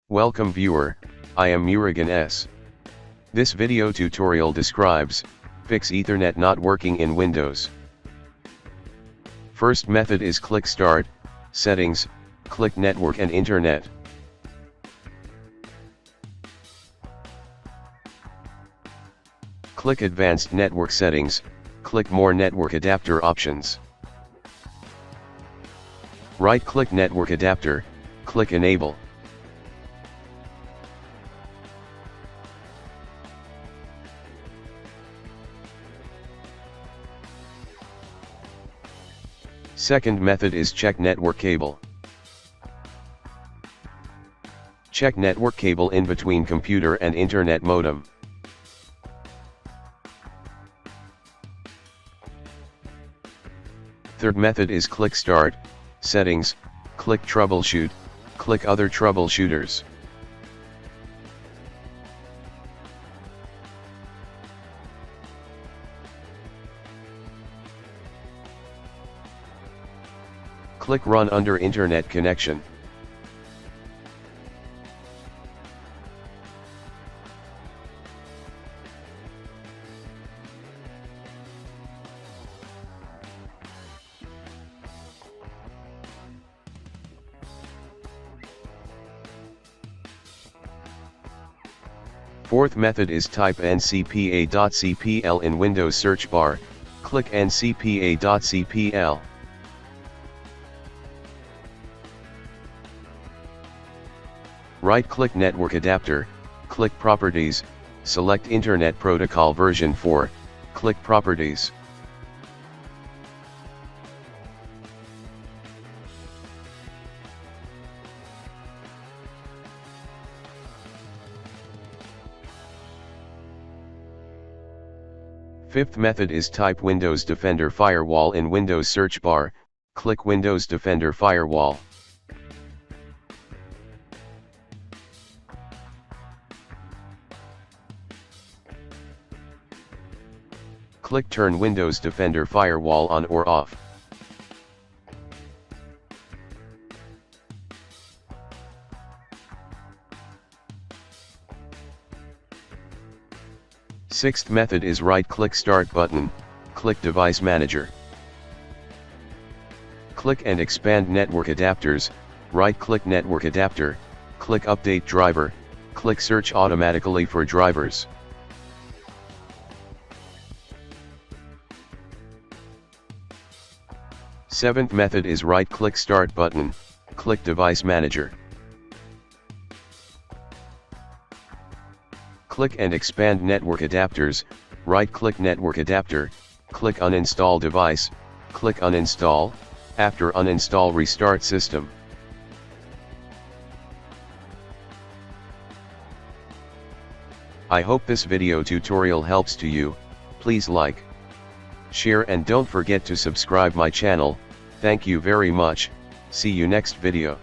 Welcome viewer, I am Murugan S. This video tutorial describes, fix Ethernet not working in Windows. First method is click Start, Settings, click Network and Internet. Click Advanced Network Settings, click More Network Adapter Options. Right-click Network Adapter, click Enable. Second method is check network cable. Check network cable in between computer and internet modem. Third method is click Start, Settings, click Troubleshoot, click Other Troubleshooters. Click Run under Internet connection. Fourth method is type ncpa.cpl in Windows search bar, click ncpa.cpl. Right-click Network Adapter, click Properties, select Internet Protocol version 4, click Properties. Fifth method is type Windows Defender Firewall in Windows search bar, click Windows Defender Firewall. Click Turn Windows Defender Firewall on or off. Sixth method is right-click Start button, click Device Manager. Click and expand Network Adapters, right-click Network Adapter, click Update Driver, click Search automatically for drivers. Seventh method is right-click Start button, click Device Manager. Click and expand Network Adapters, right-click Network Adapter, click Uninstall Device, click Uninstall, after uninstall restart system. I hope this video tutorial helps to you. Please like, share and don't forget to subscribe my channel. Thank you very much. See you next video.